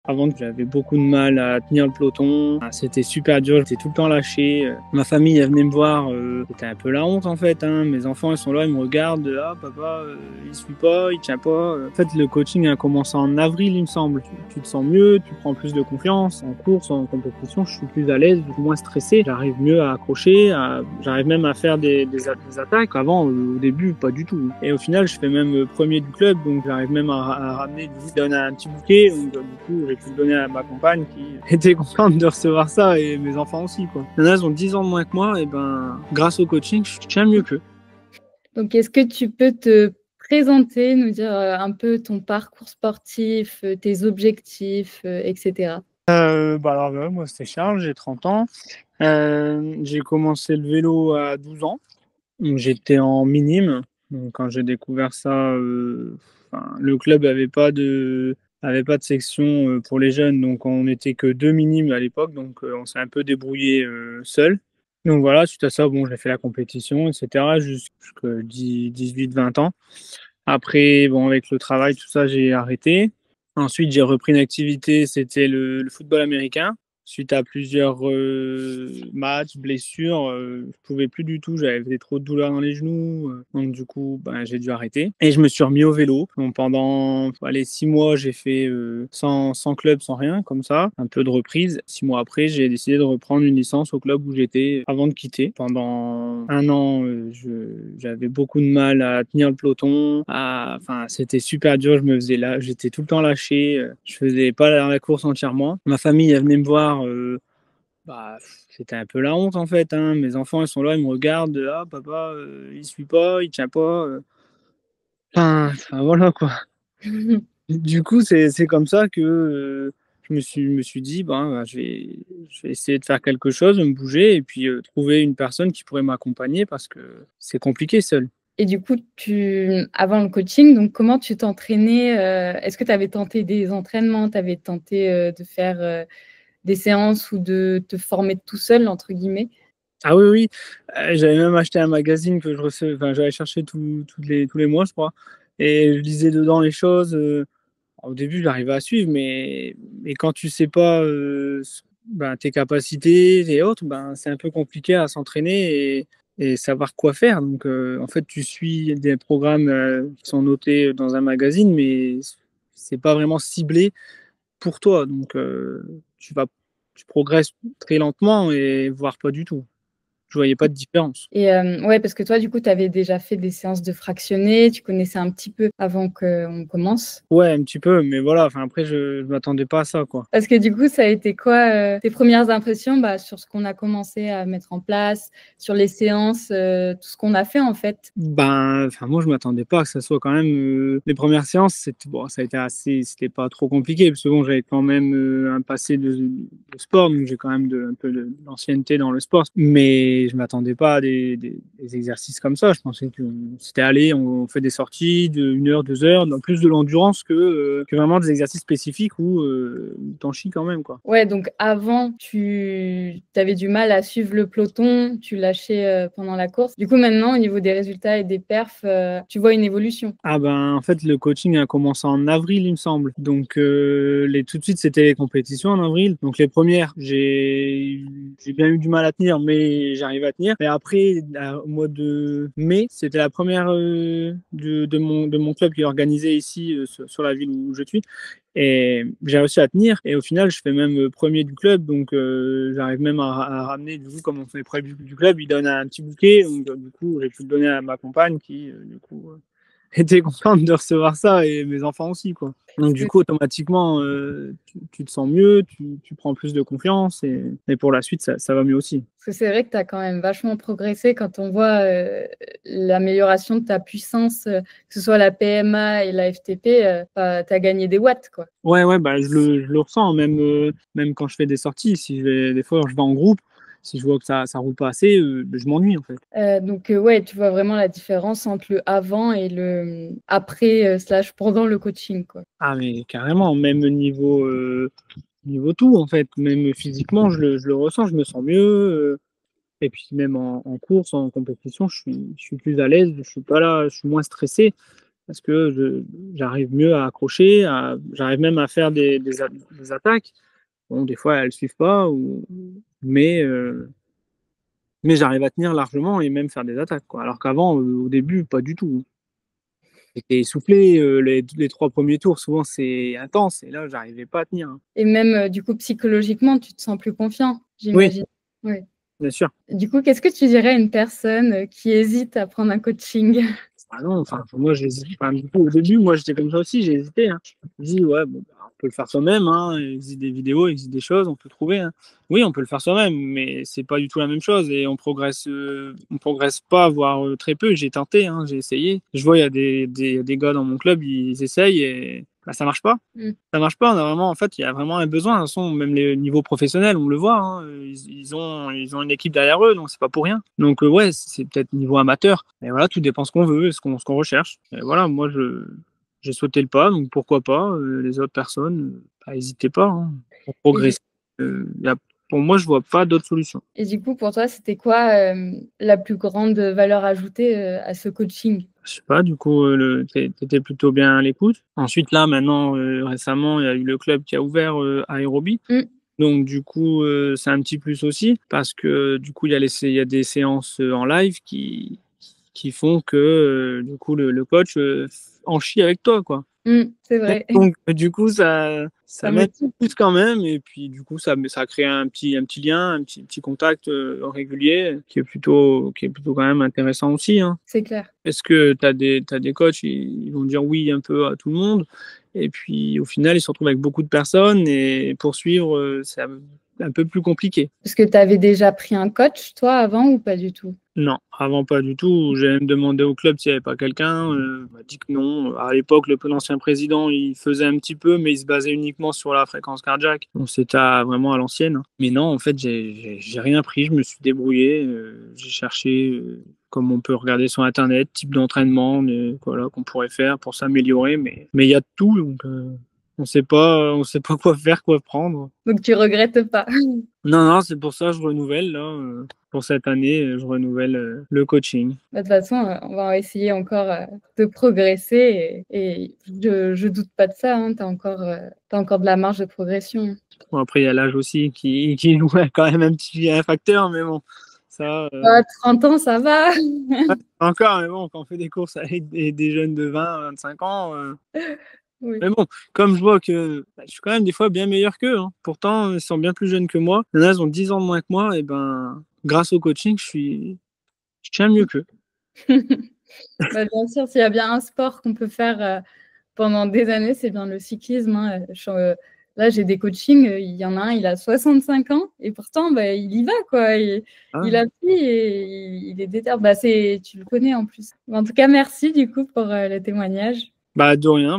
Avant, j'avais beaucoup de mal à tenir le peloton. C'était super dur, j'étais tout le temps lâché. Ma famille, elle venait me voir. C'était un peu la honte en fait. Mes enfants, ils sont là, ils me regardent. Ah, papa, il suit pas, il tient pas. En fait, le coaching a commencé en avril, il me semble. Tu te sens mieux, tu prends plus de confiance. En course, en compétition, je suis plus à l'aise, moins stressé. J'arrive mieux à accrocher. J'arrive même à faire des attaques. Avant, au début, pas du tout. Et au final, je fais même premier du club. Donc, j'arrive même à ramener, donner un petit bouquet. Donc, du coup, j'ai pu le donner à ma compagne qui était contente de recevoir ça et mes enfants aussi, quoi. Il y en a, ils ont 10 ans de moins que moi, et ben, grâce au coaching, je tiens mieux qu'eux. Donc, est-ce que tu peux te présenter, nous dire un peu ton parcours sportif, tes objectifs, etc. Moi, c'est Charles, j'ai 30 ans. J'ai commencé le vélo à 12 ans. Donc, j'étais en minime. Donc, quand j'ai découvert ça, le club avait pas de section pour les jeunes, donc on n'était que deux minimes à l'époque, donc on s'est un peu débrouillé seul. Donc voilà, suite à ça, bon, j'ai fait la compétition, etc., jusqu'à 18-20 ans. Après, bon, avec le travail, tout ça, j'ai arrêté. Ensuite, j'ai repris une activité, c'était le football américain. Suite à plusieurs matchs, blessures, je pouvais plus du tout, j'avais trop de douleurs dans les genoux, donc du coup, ben, j'ai dû arrêter. Et je me suis remis au vélo. Donc pendant 6 mois, j'ai fait sans club, sans rien, comme ça, un peu de reprise. 6 mois après, j'ai décidé de reprendre une licence au club où j'étais avant de quitter. Pendant un an, j'avais beaucoup de mal à tenir le peloton. C'était super dur, j'étais tout le temps lâché, je faisais pas la course entièrement. Ma famille, elle venait me voir. C'était un peu la honte en fait. Mes enfants, ils sont là, ils me regardent. Ah, papa, il suit pas, il tient pas. Voilà quoi. Du coup, c'est comme ça que je me suis dit, ben, je vais essayer de faire quelque chose, de me bouger et puis trouver une personne qui pourrait m'accompagner parce que c'est compliqué seul. Et du coup, avant le coaching, donc comment tu t'entraînais, est-ce que tu avais tenté des entraînements? Tu avais tenté, de faire, des séances ou de te former «tout seul» entre guillemets? Ah oui, oui, j'avais même acheté un magazine que j'allais chercher tous les mois, je crois, et je lisais dedans les choses. Au début, j'arrivais à suivre, mais quand tu sais pas, tes capacités et autres, ben, c'est un peu compliqué à s'entraîner et savoir quoi faire. Donc, en fait, tu suis des programmes, qui sont notés dans un magazine, mais c'est pas vraiment ciblé pour toi. Donc, tu progresses très lentement et voire pas du tout. Je voyais pas de différence. Et ouais, parce que toi, du coup, tu avais déjà fait des séances de fractionnés, tu connaissais un petit peu avant qu'on commence? Ouais, un petit peu, mais voilà, enfin après je m'attendais pas à ça, quoi. Parce que du coup, ça a été quoi, tes premières impressions, sur ce qu'on a commencé à mettre en place, sur les séances, tout ce qu'on a fait, en fait? Ben, moi je m'attendais pas que ça soit quand même, les premières séances, ça a été c'était pas trop compliqué parce que bon, j'avais quand même, un passé de sport, donc j'ai quand même un peu de l'ancienneté dans le sport. Mais je m'attendais pas à des exercices comme ça. Je pensais que c'était aller, on fait des sorties de 1 heure, 2 heures, dans plus de l'endurance que vraiment des exercices spécifiques où, tu en chies quand même, quoi. Ouais, donc avant, tu avais du mal à suivre le peloton, tu lâchais, pendant la course. Du coup, maintenant, au niveau des résultats et des perfs, tu vois une évolution? Ah ben, en fait, le coaching a commencé en avril, il me semble. Donc, tout de suite, c'était les compétitions en avril. Donc, les premières, j'ai bien eu du mal à tenir, mais j'arrive à tenir. Et après, au mois de mai, c'était la première de mon club qui est organisé ici sur la ville où je suis. Et j'ai réussi à tenir. Et au final, je fais même premier du club. Donc, j'arrive même à ramener, du coup, comme on fait premier du club, il donne un petit bouquet. Donc, du coup, j'ai pu le donner à ma compagne qui, du coup, était contente de recevoir ça et mes enfants aussi, quoi. Donc du coup, automatiquement, tu te sens mieux, tu prends plus de confiance et pour la suite, ça va mieux aussi. Parce que c'est vrai que tu as quand même vachement progressé quand on voit, l'amélioration de ta puissance, que ce soit la PMA et la FTP, tu as gagné des watts, quoi. Ouais, ouais, bah, je le ressens même quand je fais des sorties. Si des fois, je vais en groupe, si je vois que ça roule pas assez, je m'ennuie, en fait. Donc ouais, tu vois vraiment la différence entre le avant et le, après, slash pendant le coaching, quoi. Ah mais carrément, même niveau tout, en fait, même physiquement, je le ressens, je me sens mieux, et puis même en course, en compétition, je suis plus à l'aise, je suis pas là, je suis moins stressé. parce que j'arrive mieux à accrocher, j'arrive même à faire des attaques. Bon, des fois, elles suivent pas, mais, euh, mais j'arrive à tenir largement et même faire des attaques, quoi. Alors qu'avant, au début, pas du tout. J'étais essoufflé, les 3 premiers tours, souvent, c'est intense, et là, j'arrivais pas à tenir, hein. Et même, du coup, psychologiquement, tu te sens plus confiant, Oui, j'imagine? Oui. bien sûr. Du coup, qu'est-ce que tu dirais à une personne, qui hésite à prendre un coaching? Ah non, enfin, moi, j'hésite. Enfin, du coup, au début, moi, j'étais comme ça aussi, j'ai hésité, hein. Je me dis, ouais, bon, bah, on peut le faire soi-même, hein. Il existe des vidéos, il existe des choses, on peut trouver, hein. Oui, on peut le faire soi-même, mais c'est pas du tout la même chose, et on progresse pas, voire très peu. J'ai tenté, hein, j'ai essayé. Je vois, il y a des gars dans mon club, ils essayent et bah, ça marche pas. Mmh. Ça marche pas. On a vraiment, en fait, il y a vraiment un besoin. De toute façon, même les niveaux professionnels, on le voit, hein, ils ont une équipe derrière eux, donc c'est pas pour rien. Donc, ouais, c'est peut-être niveau amateur. Et voilà, tout dépend ce qu'on veut, ce qu'on recherche. Et voilà, moi, j'ai sauté le pas, donc pourquoi pas. Les autres personnes, bah, n'hésitez pas, hein, pour Et du progresser. Pour moi, je vois pas d'autre solution. et du coup, pour toi, c'était quoi, la plus grande valeur ajoutée, à ce coaching? Je sais pas, du coup, t'étais plutôt bien à l'écoute. Ensuite, là, maintenant, récemment, il y a eu le club qui a ouvert à Aérobie. Mmh. Donc du coup, c'est un petit plus aussi parce que du coup, il y a des séances, en live qui font que, du coup, le coach, en chie avec toi, quoi. Mmh, c'est vrai. Donc du coup, ça Ça m'aide motive. plus quand même, et puis du coup, ça crée un petit lien, un petit contact, régulier qui est plutôt quand même intéressant aussi, hein. C'est clair. Est-ce que t'as des coachs, ils vont dire oui un peu à tout le monde, et puis au final, ils se retrouvent avec beaucoup de personnes, et poursuivre, c'est un peu plus compliqué. Est-ce que tu avais déjà pris un coach, toi, avant ou pas du tout? Non, avant pas du tout. J'ai même demandé au club s'il y avait pas quelqu'un, on m'a dit que non. À l'époque, l'ancien président, il faisait un petit peu, mais il se basait uniquement sur la fréquence cardiaque. Donc c'était vraiment à l'ancienne, hein. Mais non, en fait, j'ai rien pris, je me suis débrouillé, j'ai cherché, comme on peut regarder sur internet, type d'entraînement, voilà, qu'on pourrait faire pour s'améliorer, mais il y a de tout, donc on sait pas quoi faire, quoi prendre. Donc tu regrettes pas? Non, non, c'est pour ça que je renouvelle là, pour cette année, je renouvelle, le coaching. Bah, de toute façon, on va essayer encore, de progresser et je doute pas de ça, hein, tu as encore de la marge de progression. Bon, après il y a l'âge aussi qui joue quand même un facteur, mais bon, ça, À 30 ans, ça va. ouais, encore, mais bon, quand on fait des courses avec des jeunes de 20, 25 ans, Oui. mais bon, comme je vois que, bah, je suis quand même des fois bien meilleur qu'eux, hein. Pourtant, ils sont bien plus jeunes que moi. Il y en a, ils ont 10 ans de moins que moi, et ben, grâce au coaching, je tiens mieux qu'eux. Bah, bien sûr, s'il y a bien un sport qu'on peut faire, pendant des années, c'est bien le cyclisme, hein, là, j'ai des coachings, il y en a un, il a 65 ans et pourtant, bah, il y va quoi, il Ah, appuie et il est déter. Bah, c'est tu le connais en plus. En tout cas, merci du coup pour, le témoignage. bah, de rien.